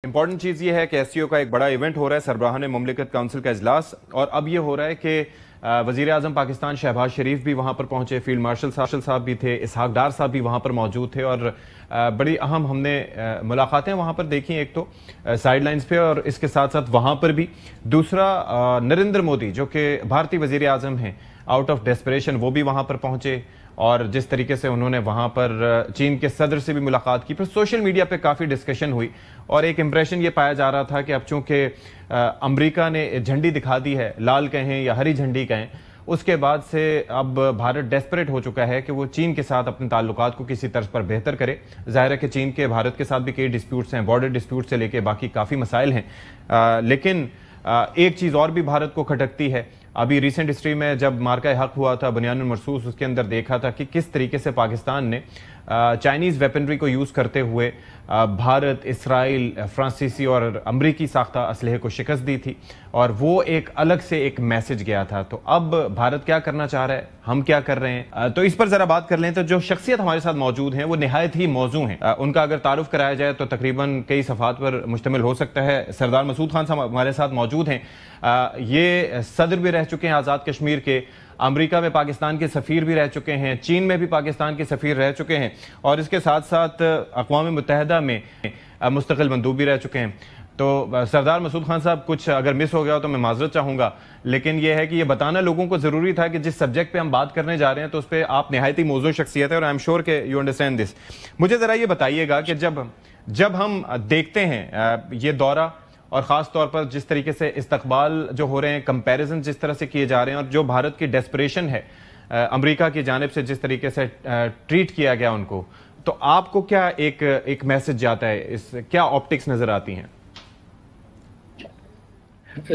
Important चीज़ ये है कि एससीओ का एक बड़ा इवेंट हो रहा है, सरबराहान मुमलिकत काउंसिल का इजलास, और अब ये हो रहा है कि वज़ीर आज़म पाकिस्तान शहबाज शरीफ भी वहाँ पर पहुँचे, फील्ड मार्शल साहब भी थे, इसहाक डार साहब भी वहाँ पर मौजूद थे, और बड़ी अहम हमने मुलाकातें वहाँ पर देखी, एक तो साइड लाइन्स पे और इसके साथ साथ वहाँ पर भी। दूसरा, नरेंद्र मोदी जो कि भारतीय वज़ीर आज़म हैं, आउट ऑफ डेस्परेशन वो भी वहाँ पर पहुँचे, और जिस तरीके से उन्होंने वहाँ पर चीन के सदर से भी मुलाकात की। फिर सोशल मीडिया पे काफ़ी डिस्कशन हुई और एक इम्प्रेशन ये पाया जा रहा था कि अब चूँकि अमेरिका ने झंडी दिखा दी है, लाल कहें या हरी झंडी कहें, उसके बाद से अब भारत डेस्परेट हो चुका है कि वो चीन के साथ अपने ताल्लुकात को किसी तर्ज पर बेहतर करे। ज़ाहिर है कि चीन के भारत के साथ भी कई डिस्प्यूट्स हैं, बॉर्डर डिस्प्यूट से लेके बाकी काफ़ी मसाइल हैं, लेकिन एक चीज़ और भी भारत को खटकती है। अभी रिसेंट हिस्ट्री में जब मार्का हक हुआ था बुनियानुल मरसूस, उसके अंदर देखा था कि किस तरीके से पाकिस्तान ने चाइनीज़ वेपनरी को यूज़ करते हुए भारत, इसराइल, फ्रांसीसी और अमरीकी साख्ता असलहे को शिकस्त दी थी, और वो एक अलग से एक मैसेज गया था। तो अब भारत क्या करना चाह रहा है, हम क्या कर रहे हैं, तो इस पर ज़रा बात कर लें। तो जो शख्सियत हमारे साथ मौजूद हैं वो निहायत ही मौजू हैं, उनका अगर तारुफ कराया जाए तो तकरीबन कई सफ़ात पर मुश्तमिल हो सकता है। सरदार मसूद खान साहब हमारे साथ मौजूद हैं, ये सदर भी रह चुके हैं आज़ाद कश्मीर के, अमेरिका में पाकिस्तान के सफ़ीर भी रह चुके हैं, चीन में भी पाकिस्तान के सफ़ीर रह चुके हैं, और इसके साथ साथ अक़वाम मुत्तहिदा में मुस्तक़िल मंदूब भी रह चुके हैं। तो सरदार मसूद खान साहब, कुछ अगर मिस हो गया हो तो मैं माजरत चाहूँगा, लेकिन यह है कि ये बताना लोगों को ज़रूरी था कि जिस सब्जेक्ट पे हम बात करने जा रहे हैं तो उस पर आप नहायत ही मौजूद शख्सियत है, और आई एम श्योर के यू अंडरस्टैंड दिस। मुझे ज़रा ये बताइएगा कि जब हम देखते हैं ये दौरा, और ख़ास तौर पर जिस तरीके से इस्तकबाल जो हो रहे हैं, कंपैरिजन जिस तरह से किए जा रहे हैं, और जो भारत की डेस्परेशन है अमेरिका की जानिब से, जिस तरीके से ट्रीट किया गया उनको, तो आपको क्या एक मैसेज जाता है, इस क्या ऑप्टिक्स नज़र आती हैं?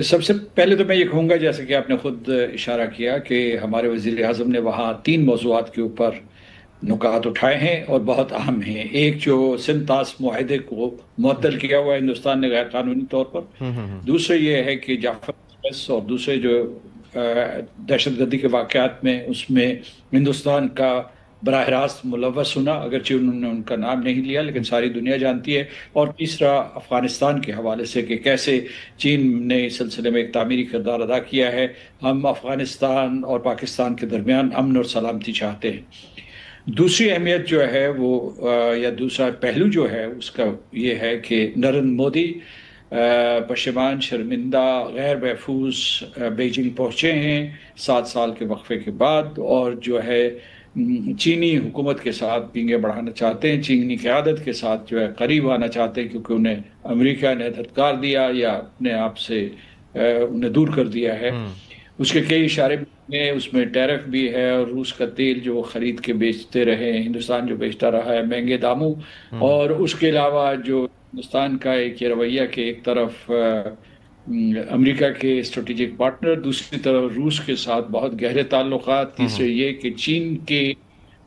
सबसे पहले तो मैं ये कहूँगा, जैसे कि आपने खुद इशारा किया, कि हमारे वज़ीर आज़म ने वहाँ 3 मौज़ूआत के ऊपर नुकात उठाए हैं और बहुत अहम हैं। एक, जो सिंतास मुआहदे को मुअत्तल किया हुआ है हिंदुस्तान ने गैर कानूनी तौर पर। दूसरा ये है कि जाफर एक्सप्रेस और दूसरे जो दहशतगर्दी के वाक़यात में, उसमें हिंदुस्तान का बराह रास्त मुलव्वस होना, अगरचे उन्होंने उनका नाम नहीं लिया लेकिन सारी दुनिया जानती है। और तीसरा, अफ़गानिस्तान के हवाले से कि कैसे चीन ने इस सिलसिले में एक तामीरी किरदार अदा किया है। हम अफ़गानिस्तान और पाकिस्तान के दरमियान अमन और सलामती चाहते हैं। दूसरी अहमियत जो है वो, या दूसरा पहलू जो है उसका ये है कि नरेंद्र मोदी पशेमान, शर्मिंदा, गैर महफूज बीजिंग पहुँचे हैं 7 साल के वक्फे के बाद, और जो है चीनी हुकूमत के साथ पींगे बढ़ाना चाहते हैं, चीनी क़यादत के साथ जो है करीब आना चाहते हैं, क्योंकि उन्हें अमेरिका ने धत्कार दिया या अपने आप से उन्हें दूर कर दिया है। उसके कई इशारे में, उसमें टैरिफ भी है, और रूस का तेल जो खरीद के बेचते रहे, हिंदुस्तान जो बेचता रहा है महंगे दामों, और उसके अलावा जो हिंदुस्तान का एक ये रवैया कि एक तरफ अमेरिका के स्ट्रेटेजिक पार्टनर, दूसरी तरफ रूस के साथ बहुत गहरे ताल्लुकात, तीसरे ये कि चीन के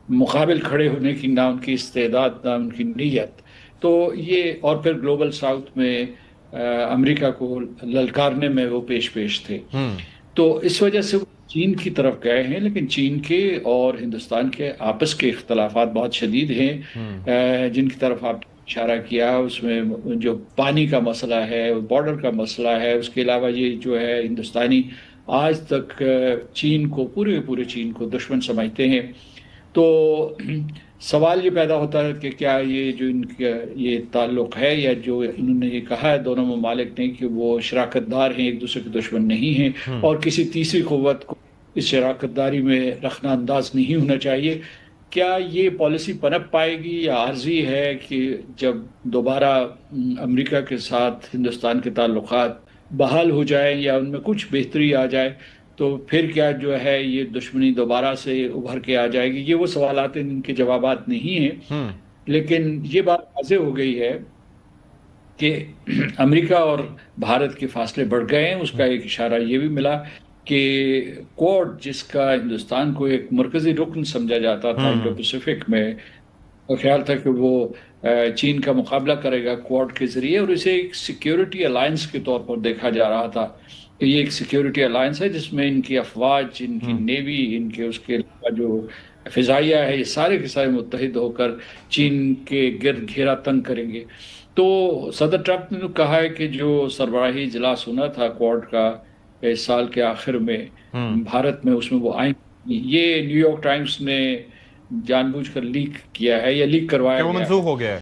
मुकाबिल खड़े होने की ना उनकी इस्तेदाद ना उनकी नीयत, तो ये, और फिर ग्लोबल साउथ में अमेरिका को ललकारने में वो पेश थे। तो इस वजह से वो चीन की तरफ गए हैं, लेकिन चीन के और हिंदुस्तान के आपस के इख्तलाफात बहुत शदीद हैं, जिनकी तरफ आप इशारा किया। उसमें जो पानी का मसला है, बॉर्डर का मसला है, उसके अलावा ये जो है हिंदुस्तानी आज तक चीन को, पूरे चीन को दुश्मन समझते हैं। तो सवाल ये पैदा होता है कि क्या ये जो इनका ये ताल्लुक़ है, या जो इन्होंने ये कहा है दोनों ममालिक ने कि वो शराकतदार हैं, एक दूसरे के दुश्मन नहीं हैं, और किसी तीसरी क़ुव्वत को इस शराकतदारी में रखना अंदाज नहीं होना चाहिए, क्या ये पॉलिसी पनप पाएगी या आर्जी है कि जब दोबारा अमेरिका के साथ हिंदुस्तान के ताल्लुकात बहाल हो जाए या उनमें कुछ बेहतरी आ जाए, तो फिर क्या जो है ये दुश्मनी दोबारा से उभर के आ जाएगी? ये वो सवालात हैं जिनके जवाबात नहीं हैं, लेकिन ये बात वाज़ेह हो गई है कि अमेरिका और भारत के फासले बढ़ गए हैं। उसका एक इशारा ये भी मिला कि क्वाड, जिसका हिंदुस्तान को एक मरकजी रुकन समझा जाता था इंडो पैसिफिक में, और ख्याल था कि वो चीन का मुकाबला करेगा क्वाड के ज़रिए, और इसे एक सिक्योरिटी अलायंस के तौर पर देखा जा रहा था कि ये एक सिक्योरिटी अलायंस है जिसमें इनकी अफवाज, इनकी नेवी, इनके उसके अलावा जो फ़िज़ाइया है, ये सारे के सारे मुत्तहिद होकर चीन के गिर्द घेरा तंग करेंगे। تو صدر ٹرمپ نے کہا ہے کہ جو سربراہی اجلاس ہونا تھا کوارڈ کا اس سال کے آخر میں بھارت میں، اس میں وہ آئیں. یہ نیو یارک ٹائمز نے جان بوجھ کر لیک کیا ہے یا لیک کروایا کہ وہ گیا ہے. منسوخ ہو گیا ہے.